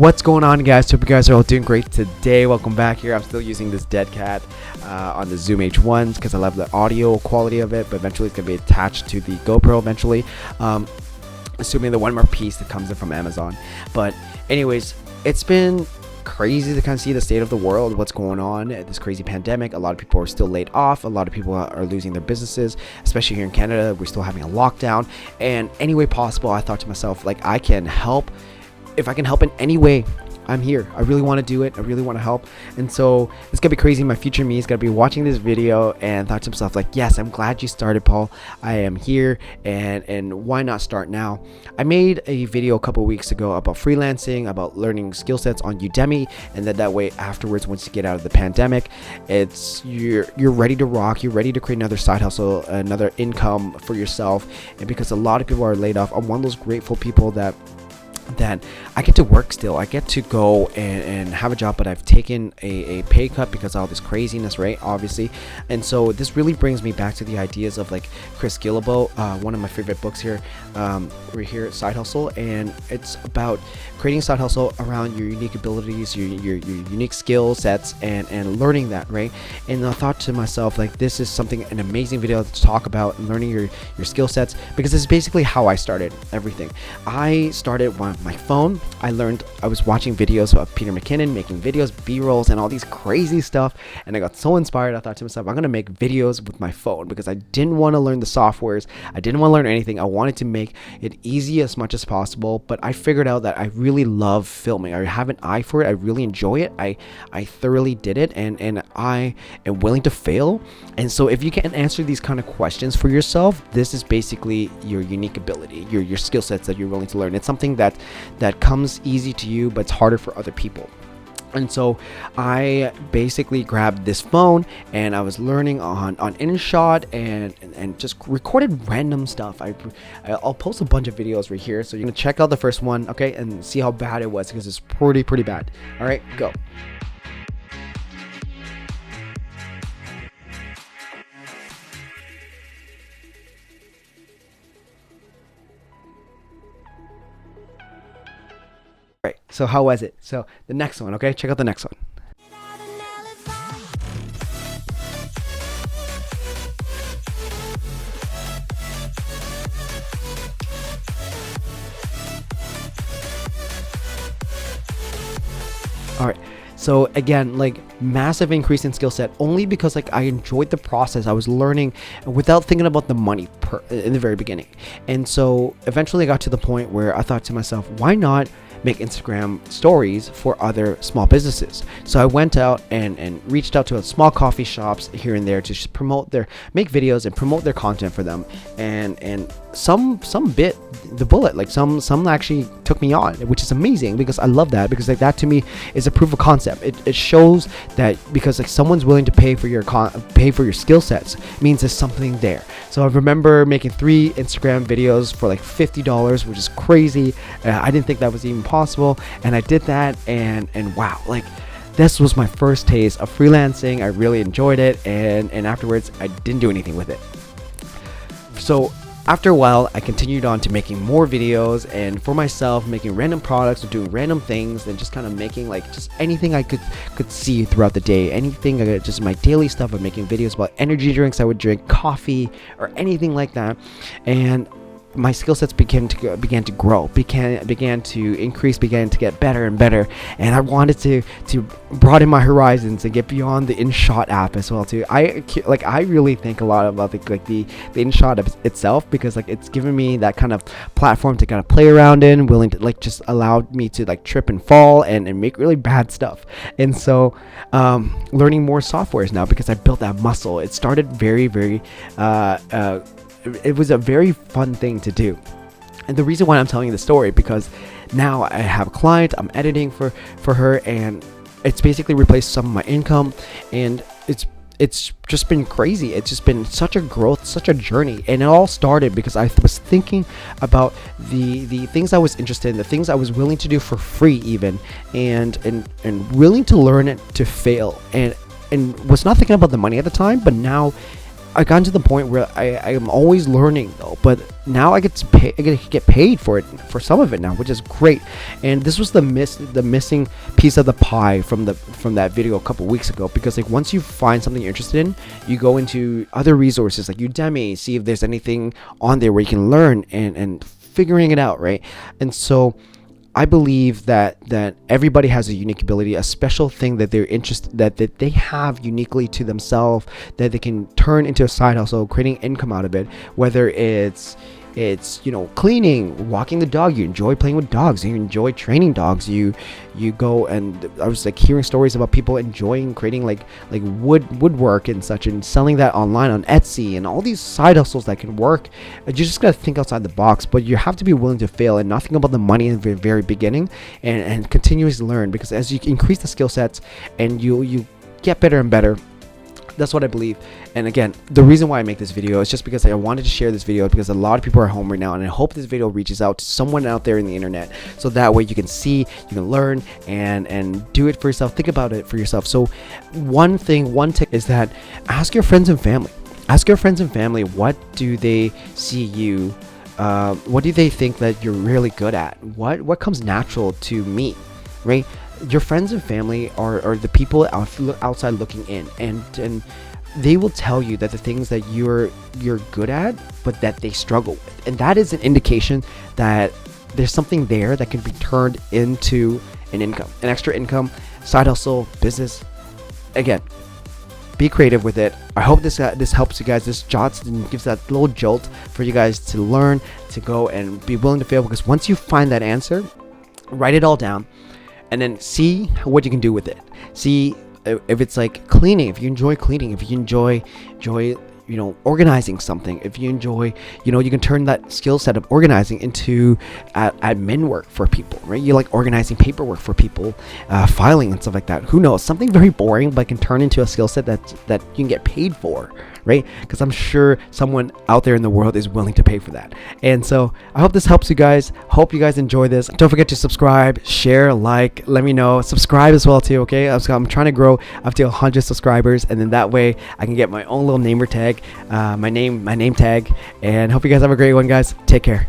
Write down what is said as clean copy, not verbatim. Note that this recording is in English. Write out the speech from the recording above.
What's going on, guys? Hope you guys are all doing great today. Welcome back here. I'm still using this dead cat on the Zoom H1s because I love the audio quality of it, but eventually it's going to be attached to the GoPro eventually, assuming the one more piece that comes in from Amazon. But anyways, it's been crazy to kind of see the state of the world, what's going on, this crazy pandemic. A lot of people are still laid off. A lot of people are losing their businesses, especially here in Canada. We're still having a lockdown, and any way possible, I thought to myself, like, I can help. If I can help in any way, I'm here. I really want to do it. I really want to help. And so it's gonna be crazy. My future me is gonna be watching this video and thought to himself, like, yes, I'm glad you started, Paul. I am here, and why not start now? I made a video a couple weeks ago about freelancing, about learning skill sets on Udemy, and then that way afterwards, once you get out of the pandemic, it's you're ready to rock. You're ready to create another side hustle, another income for yourself. And because a lot of people are laid off, I'm one of those grateful people that I get to work still. I get to go and have a job, but I've taken a pay cut because of all this craziness, right? Obviously. And so this really brings me back to the ideas of like Chris Gillibo, one of my favorite books here. We're here at Side Hustle, and it's about creating a side hustle around your unique abilities, your unique skill sets, and learning that, right? And I thought to myself, like, this is an amazing video to talk about learning your skill sets, because this is basically how I started everything. I started on my phone. I was watching videos of Peter McKinnon making videos, B-rolls, and all these crazy stuff, and I got so inspired. I thought to myself, I'm gonna make videos with my phone, because I didn't want to learn the softwares. I didn't want to learn anything. I wanted to make it easy as much as possible, but I figured out that I really love filming. I have an eye for it. I really enjoy it. I thoroughly did it, and I am willing to fail. And so if you can answer these kind of questions for yourself, this is basically your unique ability, your skill sets that you're willing to learn. It's something that comes easy to you, but it's harder for other people. And so I basically grabbed this phone, and I was learning on Inshot and just recorded random stuff. I'll post a bunch of videos right here, so you're gonna check out the first one, okay, and see how bad it was, because it's pretty bad. All right, go. Right, so how was it? So the next one, okay, check out the next one. All right, so again, like, massive increase in skill set, only because like I enjoyed the process. I was learning without thinking about the money in the very beginning. And so eventually I got to the point where I thought to myself, why not make Instagram stories for other small businesses? So I went out and reached out to small coffee shops here and there to just make videos and promote their content for them, and some bit the bullet, like some actually took me on, which is amazing, because I love that, because like that to me is a proof of concept. It shows that because like someone's willing to pay for your skill sets means there's something there. So I remember making 3 Instagram videos for like $50, which is crazy. I didn't think that was even possible, and I did that, and wow, like, this was my first taste of freelancing. I really enjoyed it, and afterwards I didn't do anything with it. So after a while, I continued on to making more videos, and for myself, making random products or doing random things, and just kind of making like just anything I could see throughout the day. Anything, just my daily stuff of making videos about energy drinks I would drink, coffee, or anything like that. And my skill sets began to grow, began to increase, began to get better and better, and I wanted to broaden my horizons and get beyond the Inshot app as well too. I really think a lot about the Inshot itself, because like it's given me that kind of platform to kind of play around in, willing to like just allow me to like trip and fall and make really bad stuff. And so learning more softwares now, because I built that muscle. It started very it was a very fun thing to do. And the reason why I'm telling you the story, because now I have a client, I'm editing for her, and it's basically replaced some of my income, and it's just been crazy. It's just been such a growth, such a journey. And it all started because I was thinking about the things I was interested in, the things I was willing to do for free even, and willing to learn it to fail, and was not thinking about the money at the time, but now I got to the point where I am always learning though, but now I get to pay, I get paid for it, for some of it now, which is great. And this was the missing piece of the pie from that video a couple weeks ago, because like once you find something you're interested in, you go into other resources like Udemy, see if there's anything on there where you can learn and figuring it out, right? And so I believe that everybody has a unique ability, a special thing that they're interested, that they have uniquely to themselves, that they can turn into a side hustle, creating income out of it. Whether it's cleaning, walking the dog, you enjoy playing with dogs, you enjoy training dogs, you go, and I was like hearing stories about people enjoying creating like woodwork and such, and selling that online on Etsy, and all these side hustles that can work. You just gotta think outside the box, but you have to be willing to fail and not think about the money in the very beginning, and continuously learn, because as you increase the skill sets and you get better and better. That's what I believe. And again, the reason why I make this video is just because I wanted to share this video, because a lot of people are home right now, and I hope this video reaches out to someone out there in the internet, so that way you can see, you can learn, and do it for yourself. Think about it for yourself. So one tip is that ask your friends and family. Ask your friends and family, what do they see you, what do they think that you're really good at? What comes natural to me, right? Your friends and family are the people outside looking in, and they will tell you that the things that you're good at, but that they struggle with, and that is an indication that there's something there that can be turned into an extra income, side hustle, business. Again, be creative with it. I hope this helps you guys. This jots and gives that little jolt for you guys to learn, to go and be willing to fail, because once you find that answer, write it all down. And then see what you can do with it. See if it's like cleaning, if you enjoy cleaning, if you enjoy organizing something, if you enjoy, you can turn that skill set of organizing into admin work for people, right? You like organizing paperwork for people, filing and stuff like that. Who knows? Something very boring, but can turn into a skill set that you can get paid for, right? Because I'm sure someone out there in the world is willing to pay for that. And so I hope this helps you guys. Hope you guys enjoy this. Don't forget to subscribe, share, like, let me know. Subscribe as well too, okay? I'm trying to grow up to 100 subscribers, and then that way I can get my own little namer tag, my name tag. And hope you guys have a great one, guys. Take care.